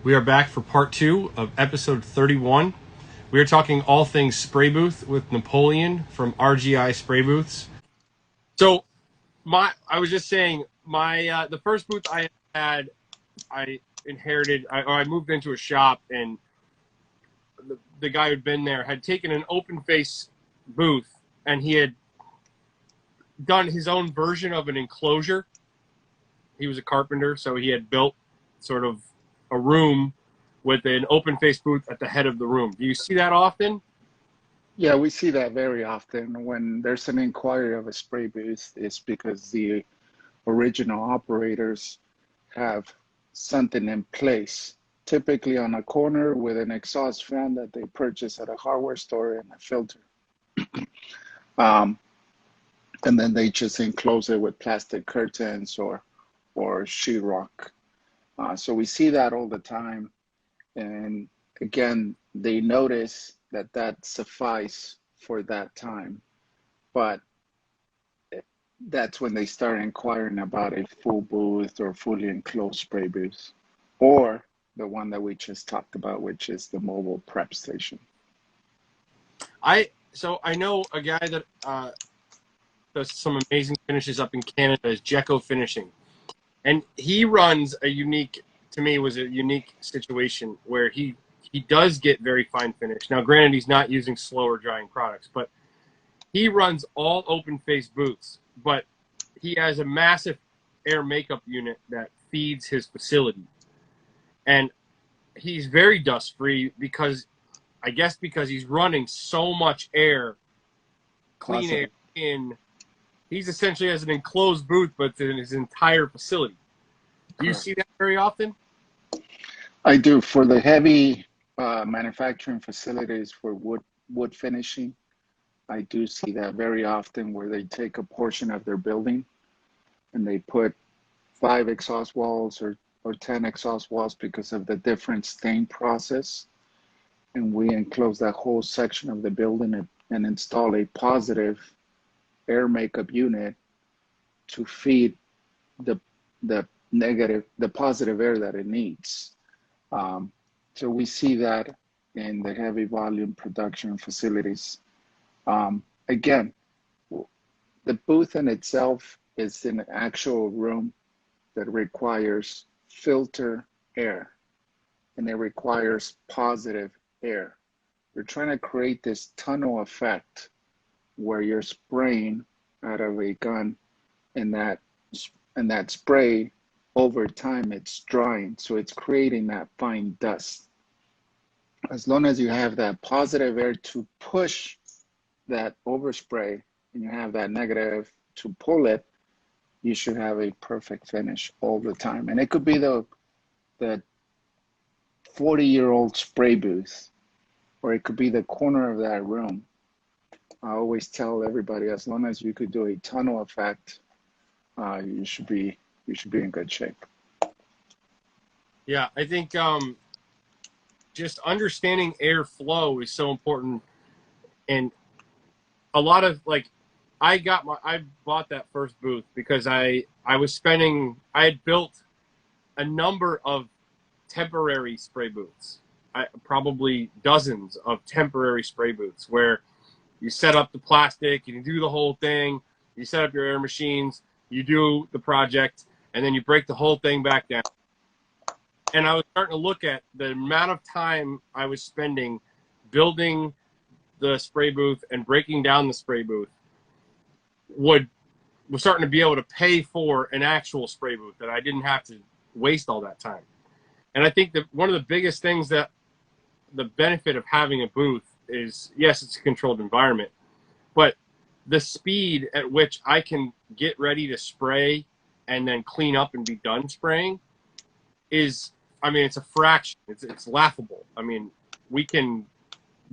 We are back for part 2 of episode 31. We are talking all things spray booth with Napoleon from RGI Spray Booths. So, I was just saying, the first booth I had, I inherited. I moved into a shop, and the guy who'd been there had taken an open face booth, and he had done his own version of an enclosure. He was a carpenter, so he had built sort of a room with an open face booth at the head of the room. Do you see that often? Yeah, we see that very often when there's an inquiry of a spray booth. It's because the original operators have something in place, typically on a corner with an exhaust fan that they purchase at a hardware store and a filter. And then they just enclose it with plastic curtains or sheetrock. So we see that all the time. And again, they notice that suffice for that time. But that's when they start inquiring about a full booth or fully enclosed spray booth, or the one that we just talked about, which is the mobile prep station. So I know a guy that does some amazing finishes up in Canada, is Jekko Finishing, and he runs a unique situation where he does get very fine finish. Now, granted, he's not using slower drying products, but he runs all open face booths, but he has a massive air makeup unit that feeds his facility. And he's very dust free because he's running so much air, clean air in. He's essentially has an enclosed booth, but in his entire facility. Do you see that very often? I do. For the heavy manufacturing facilities for wood finishing, I do see that very often, where they take a portion of their building and they put 5 exhaust walls or 10 exhaust walls because of the different stain process. And we enclose that whole section of the building and install a positive air makeup unit to feed the positive air that it needs. So we see that in the heavy volume production facilities. Again, the booth in itself is an actual room that requires filter air, and it requires positive air. You're trying to create this tunnel effect where you're spraying out of a gun, and that spray over time it's drying, so it's creating that fine dust. As long as you have that positive air to push that overspray and you have that negative to pull it, you should have a perfect finish all the time. And it could be the 40-year-old spray booth, or it could be the corner of that room. I always tell everybody, as long as you could do a tunnel effect, you should be in good shape. Yeah, I think just understanding airflow is so important. And a lot of I bought that first booth because I had built a number of temporary spray booths. Probably dozens of temporary spray booths where you set up the plastic, you do the whole thing, you set up your air machines, you do the project, and then you break the whole thing back down. And I was starting to look at the amount of time I was spending building the spray booth and breaking down the spray booth was starting to be able to pay for an actual spray booth, that I didn't have to waste all that time. And I think that one of the biggest things, that the benefit of having a booth is, yes, it's a controlled environment, but the speed at which I can get ready to spray and then clean up and be done spraying is, it's a fraction. It's laughable. We can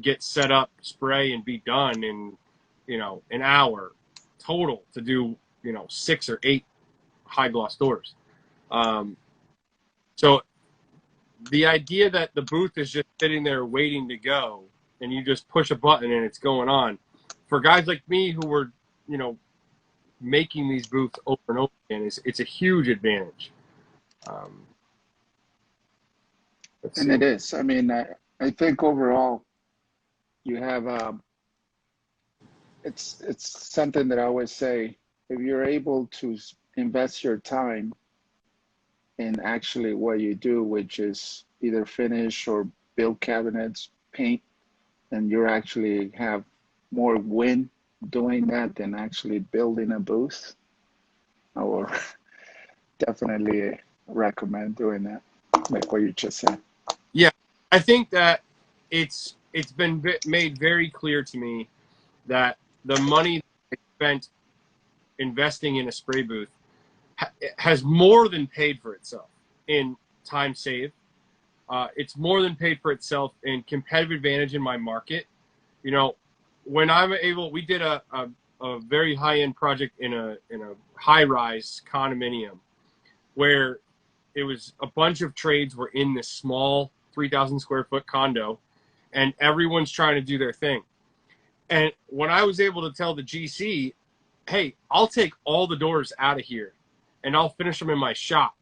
get set up, spray, and be done in, an hour total to do, 6 or 8 high gloss doors. So the idea that the booth is just sitting there waiting to go, and you just push a button and it's going on, for guys like me who were, making these booths over and over again, it's a huge advantage. Let's And see. it is. I mean, I think overall you have it's something that I always say, if you're able to invest your time in actually what you do, which is either finish or build cabinets, paint, and you actually have more win doing that than actually building a booth, I will definitely recommend doing that, like what you just said. Yeah, I think that it's been made very clear to me that the money I spent investing in a spray booth has more than paid for itself in time saved. It's more than paid for itself in competitive advantage in my market. You know, when I'm able, we did a very high end project in a high rise condominium where it was a bunch of trades were in this small 3,000 square foot condo, and everyone's trying to do their thing. And when I was able to tell the GC, hey, I'll take all the doors out of here and I'll finish them in my shop,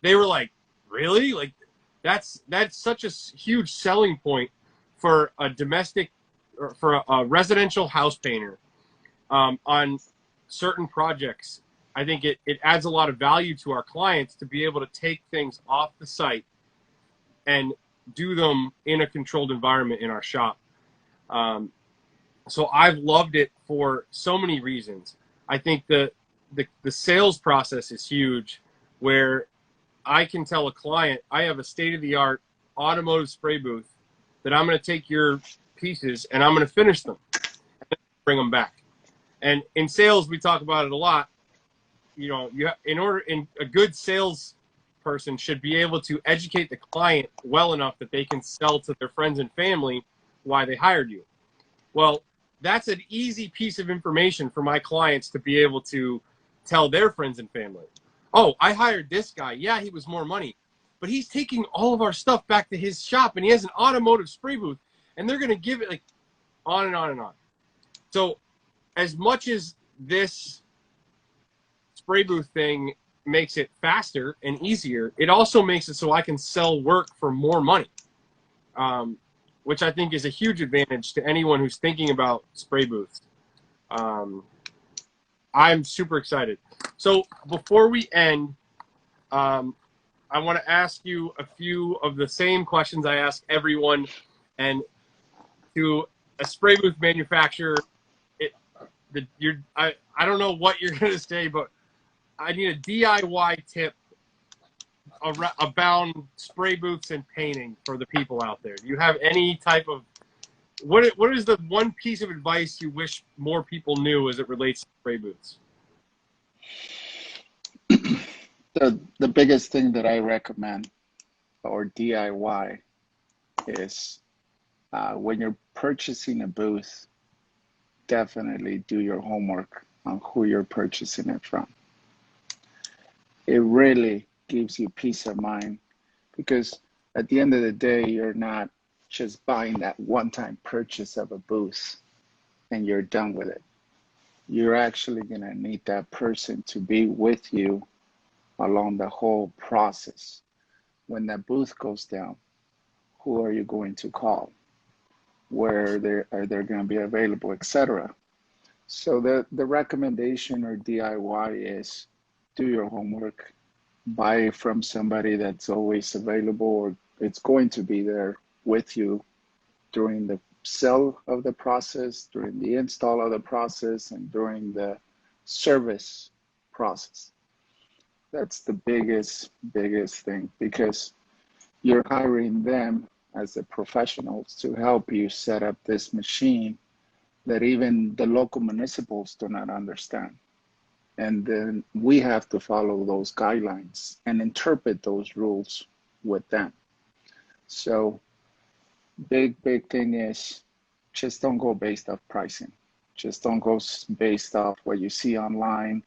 they were like, really? Like, that's such a huge selling point for a domestic or for a residential house painter on certain projects. I think it adds a lot of value to our clients to be able to take things off the site and do them in a controlled environment in our shop. So I've loved it for so many reasons. I think the sales process is huge, where I can tell a client, I have a state-of-the-art automotive spray booth that I'm going to take your pieces and I'm going to finish them, bring them back. And in sales, we talk about it a lot. You know, in a good sales person should be able to educate the client well enough that they can sell to their friends and family why they hired you. Well, that's an easy piece of information for my clients to be able to tell their friends and family. Oh, I hired this guy. Yeah, he was more money, but he's taking all of our stuff back to his shop and he has an automotive spray booth, and they're going to give it, like, on and on and on. So as much as this spray booth thing makes it faster and easier, it also makes it so I can sell work for more money, which I think is a huge advantage to anyone who's thinking about spray booths. I'm super excited. So before we end, I want to ask you a few of the same questions I ask everyone. And to a spray booth manufacturer, I don't know what you're going to say, but I need a DIY tip about spray booths and painting for the people out there. Do you have any type of what is the one piece of advice you wish more people knew as it relates to spray booths? The biggest thing that I recommend or DIY is when you're purchasing a booth, definitely do your homework on who you're purchasing it from. It really gives you peace of mind, because at the end of the day, you're not just buying that one-time purchase of a booth and you're done with it. You're actually going to need that person to be with you along the whole process. When that booth goes down, who are you going to call? Where are they going to be available, etc. So the recommendation or DIY is do your homework, buy from somebody that's always available or it's going to be there with you during the sell of the process, during the install of the process, and during the service process. That's the biggest thing, because you're hiring them as the professionals to help you set up this machine that even the local municipals do not understand. And then we have to follow those guidelines and interpret those rules with them. So big thing is just don't go based off pricing. Just don't go based off what you see online,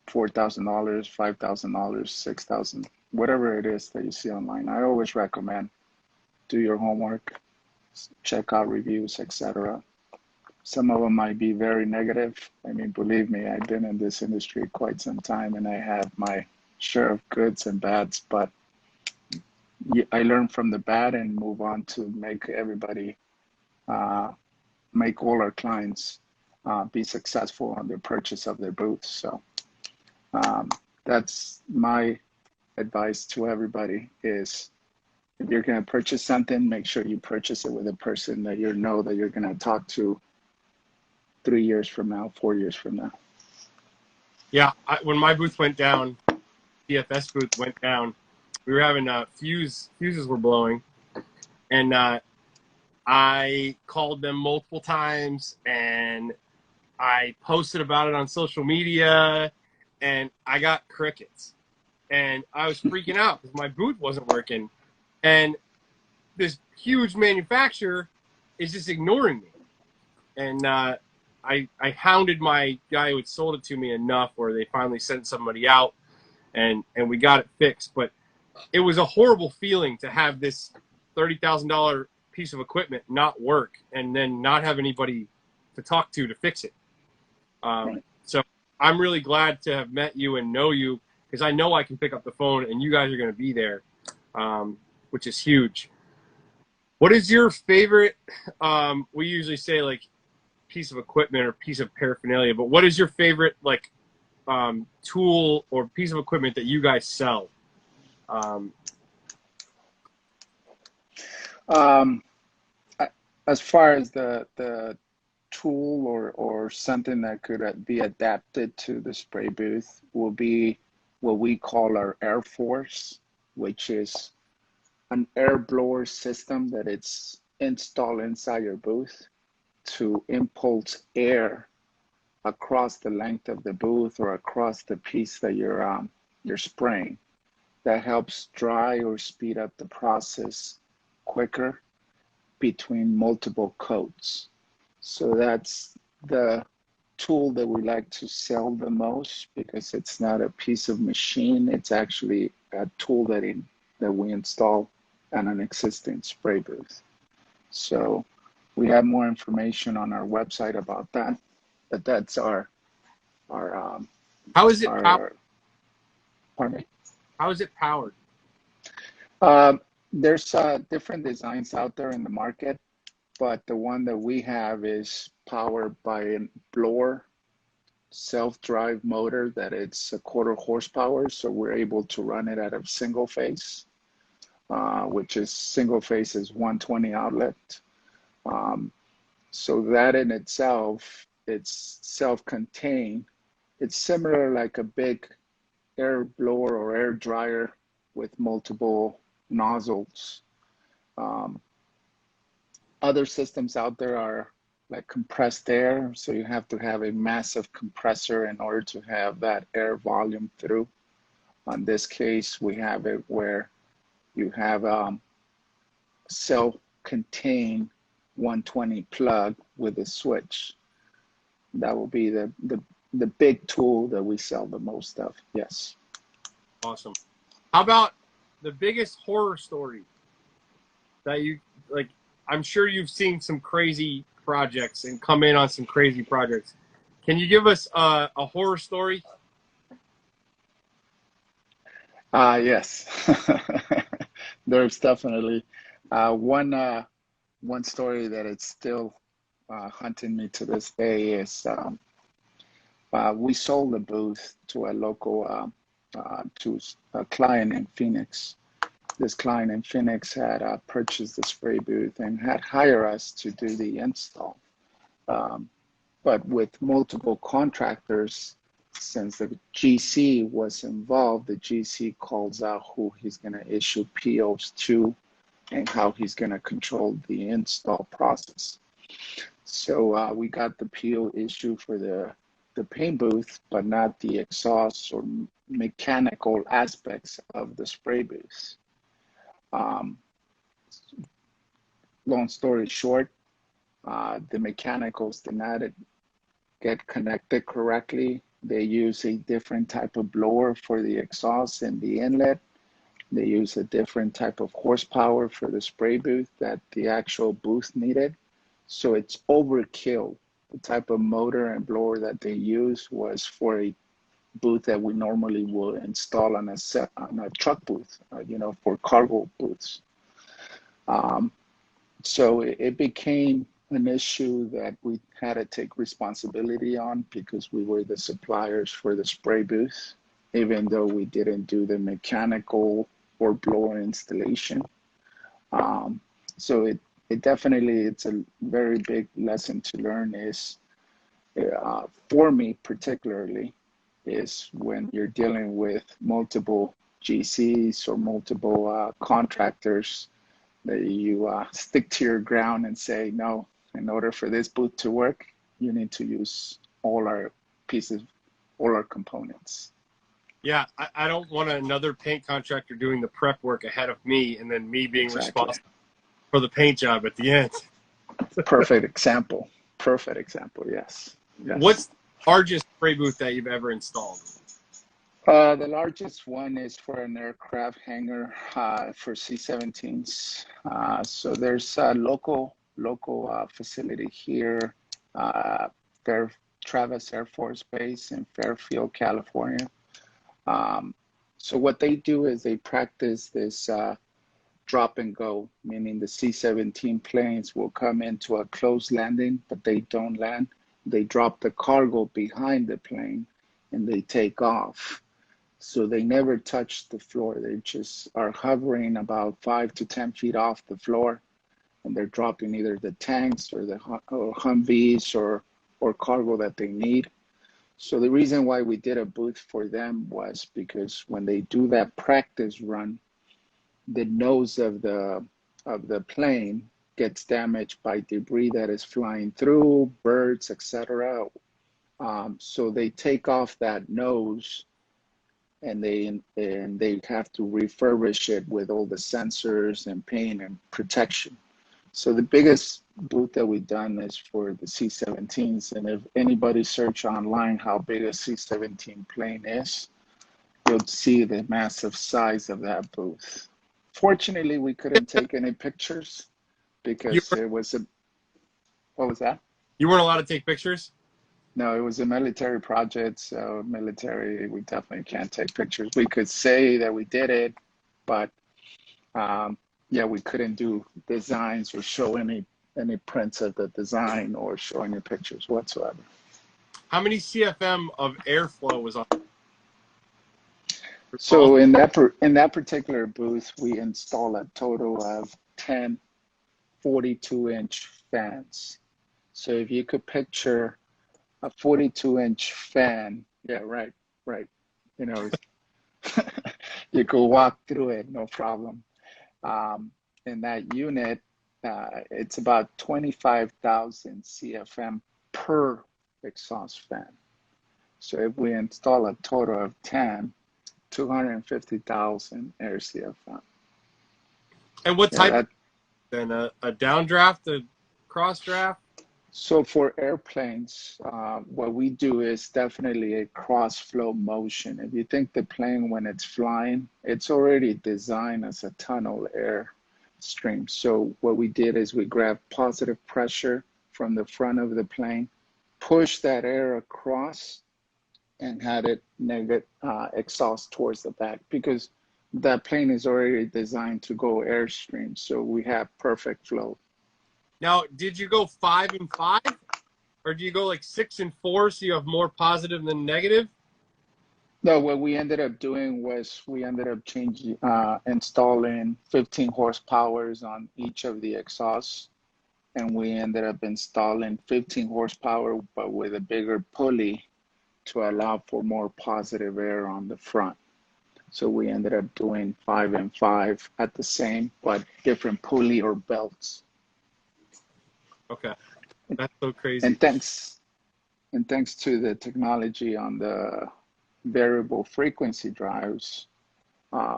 $4,000, $5,000, $6,000, whatever it is that you see online. I always recommend do your homework, check out reviews, etc. Some of them might be very negative. I mean, believe me, I've been in this industry quite some time and I have my share of goods and bads, but I learn from the bad and move on to make everybody, uh, make all our clients be successful on their purchase of their booths. So um, that's my advice to everybody is if you're going to purchase something, make sure you purchase it with a person that you know that you're going to talk to 3 years from now, 4 years from now. Yeah, when my booth went down, PFS booth went down, we were having fuses were blowing, and I called them multiple times, and I posted about it on social media, and I got crickets, and I was freaking out because my booth wasn't working, and this huge manufacturer is just ignoring me, and I hounded my guy who had sold it to me enough where they finally sent somebody out, and we got it fixed. But it was a horrible feeling to have this $30,000 piece of equipment not work and then not have anybody to talk to fix it. So I'm really glad to have met you and know you, because I know I can pick up the phone and you guys are going to be there, which is huge. What is your favorite, we usually say like piece of equipment or piece of paraphernalia, but what is your favorite like tool or piece of equipment that you guys sell? As far as the tool or something that could be adapted to the spray booth will be what we call our air force, which is an air blower system that it's installed inside your booth to impulse air across the length of the booth or across the piece that you're spraying. That helps dry or speed up the process quicker between multiple coats. So that's the tool that we like to sell the most, because it's not a piece of machine, it's actually a tool that we install on an existing spray booth. So we have more information on our website about that, but that's our how is it powered? Pardon me? How is it powered? There's different designs out there in the market, but the one that we have is powered by a blower self-drive motor that it's a 1/4 horsepower, so we're able to run it at a single phase, which is single phase is 120 outlet. So that in itself, it's self-contained. It's similar like a big air blower or air dryer with multiple nozzles. Other systems out there are like compressed air, so you have to have a massive compressor in order to have that air volume through. On this case, we have it where you have self-contained 120 plug with a switch. That will be the big tool that we sell the most of. Yes. Awesome. How about the biggest horror story that you like? I'm sure you've seen some crazy projects and come in on some crazy projects. Can you give us a horror story? Yes. There's definitely one story that it's still hunting me to this day is we sold a booth to a local to a client in Phoenix. This client in Phoenix had purchased the spray booth and had hired us to do the install. But with multiple contractors, since the GC was involved, the GC calls out who he's going to issue POs to and how he's going to control the install process. So we got the PO issue for the paint booth, but not the exhaust or mechanical aspects of the spray booth. Long story short, the mechanicals did not get connected correctly. They use a different type of blower for the exhaust and the inlet. They use a different type of horsepower for the spray booth that the actual booth needed. So it's overkill. The type of motor and blower that they use was for a booth that we normally will install on a truck booth, for cargo booths. So it became an issue that we had to take responsibility on because we were the suppliers for the spray booth, even though we didn't do the mechanical or blower installation. So it definitely, it's a very big lesson to learn is, for me particularly, is when you're dealing with multiple GCs or multiple contractors, that you stick to your ground and say, no, in order for this booth to work, you need to use all our pieces, all our components. Yeah, I don't want another paint contractor doing the prep work ahead of me and then me being responsible for the paint job at the end. Perfect example. Perfect example, yes. What's the largest spray booth that you've ever installed? The largest one is for an aircraft hangar for C-17s. So there's a local facility here, Travis Air Force Base in Fairfield, California. So what they do is they practice this drop and go, meaning the C-17 planes will come into a closed landing, but they don't land. They drop the cargo behind the plane and they take off. So they never touch the floor. They just are hovering about 5 to 10 feet off the floor, and they're dropping either the tanks or the Humvees or cargo that they need. So the reason why we did a booth for them was because when they do that practice run, the nose of the plane gets damaged by debris that is flying through, birds, etc. So they take off that nose, and they have to refurbish it with all the sensors and paint and protection. So the biggest booth that we've done is for the C-17s, and if anybody search online how big a C-17 plane is, you'll see the massive size of that booth. Fortunately, we couldn't take any pictures because it was a, what was that? You weren't allowed to take pictures? No, it was a military project, so military, we definitely can't take pictures. We could say that we did it, but yeah, we couldn't do designs or show any prints of the design or show any pictures whatsoever. How many CFM of airflow was on? So in that particular booth, we installed a total of 10 42-inch fans. So if you could picture a 42-inch fan, yeah, right. You know, you could walk through it, no problem. In that unit, it's about 25,000 CFM per exhaust fan. So if we install a total of 10, 250,000 air CFM. And what type? Then a downdraft, a cross draft? So for airplanes, what we do is definitely a cross flow motion. If you think the plane, when it's flying, it's already designed as a tunnel air stream. So what we did is we grabbed positive pressure from the front of the plane, pushed that air across, and had it negative exhaust towards the back, because that plane is already designed to go airstream. So we have perfect flow. Now, did you go 5 and 5, or do you go like 6 and 4 so you have more positive than negative? No, what we ended up doing was we ended up installing 15 horsepowers on each of the exhausts, and we ended up installing 15 horsepower but with a bigger pulley to allow for more positive air on the front. So we ended up doing 5 and 5 at the same but different pulley or belts. Okay, that's so crazy. And thanks to the technology on the variable frequency drives,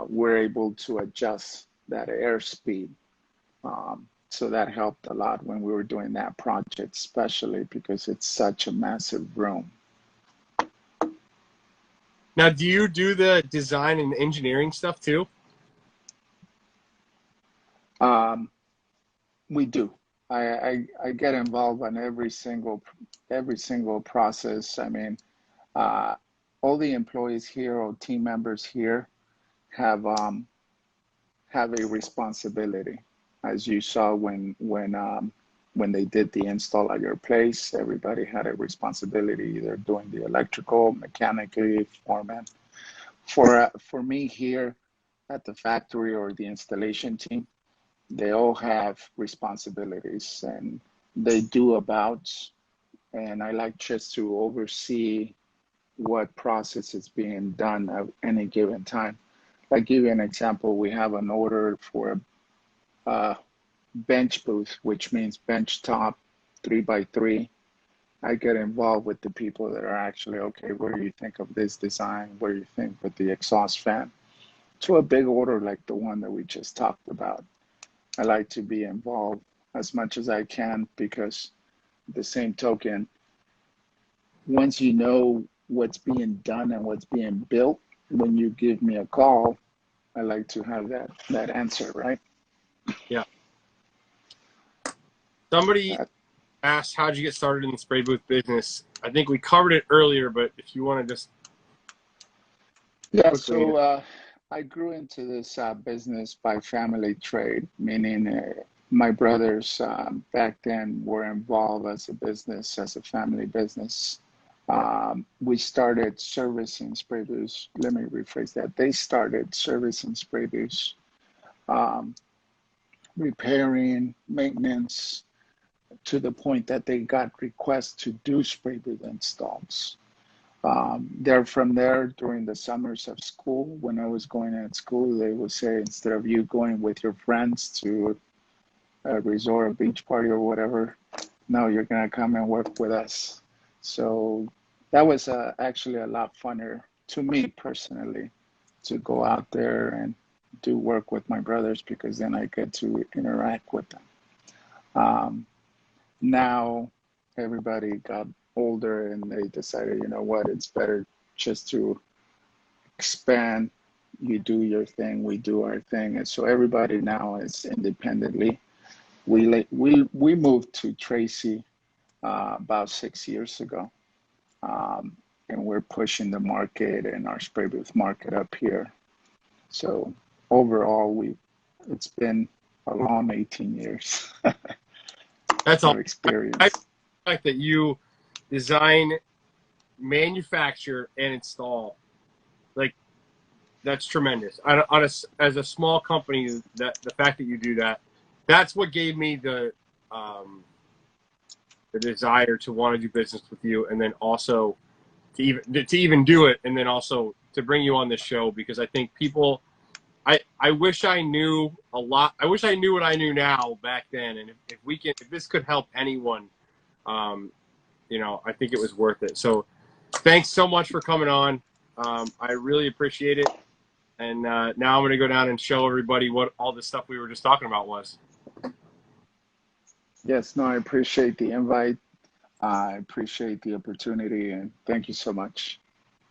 we're able to adjust that airspeed. So that helped a lot when we were doing that project, especially because it's such a massive room. Now, do you do the design and engineering stuff too? We do. I get involved on every single process. I mean, all the employees here or team members here have have a responsibility. As you saw when they did the install at your place, everybody had a responsibility, either doing the electrical, mechanically, foreman. For me here at the factory or the installation team, they all have responsibilities and they do about, and I like just to oversee what process is being done at any given time. I'll give you an example. We have an order for a bench booth, which means bench top 3x3. I get involved with the people that are actually, okay, what do you think of this design? What do you think with the exhaust fan? To a big order like the one that we just talked about. I like to be involved as much as I can because the same token, once you know what's being done and what's being built, when you give me a call, I like to have that answer, right? Yeah. Somebody That, asked, how'd you get started in the spray booth business? I think we covered it earlier, but if you want to just yeah, quickly. so I grew into this business by family trade, meaning my brothers back then were involved as a business, as a family business. We started servicing spray booths. Let me rephrase that. They started servicing spray booths, repairing, maintenance, to the point that they got requests to do spray booth installs. From there, during the summers of school, when I was going at school, they would say, instead of you going with your friends to a resort, a beach party or whatever, no, you're going to come and work with us. So that was actually a lot funner to me personally, to go out there and do work with my brothers, because then I get to interact with them. Now everybody got older and they decided, you know what, it's better just to expand. You do your thing, we do our thing. And so everybody now is independently. We moved to Tracy about 6 years ago. And we're pushing the market and our spray booth market up here. So overall, it's been a long 18 years That's of all. I experience. like that you design, manufacture, and install. Like, that's tremendous. As a small company, that the fact that you do that, that's what gave me the desire to want to do business with you, and then also to even do it, and then also to bring you on this show, because I think people. I wish I knew a lot. I wish I knew what I knew now back then, and if this could help anyone, I think it was worth it. So, thanks so much for coming on. I really appreciate it. And now I'm going to go down and show everybody what all the stuff we were just talking about was. Yes, no, I appreciate the invite. I appreciate the opportunity, and thank you so much.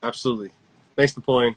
Absolutely. Thanks, Napoleon.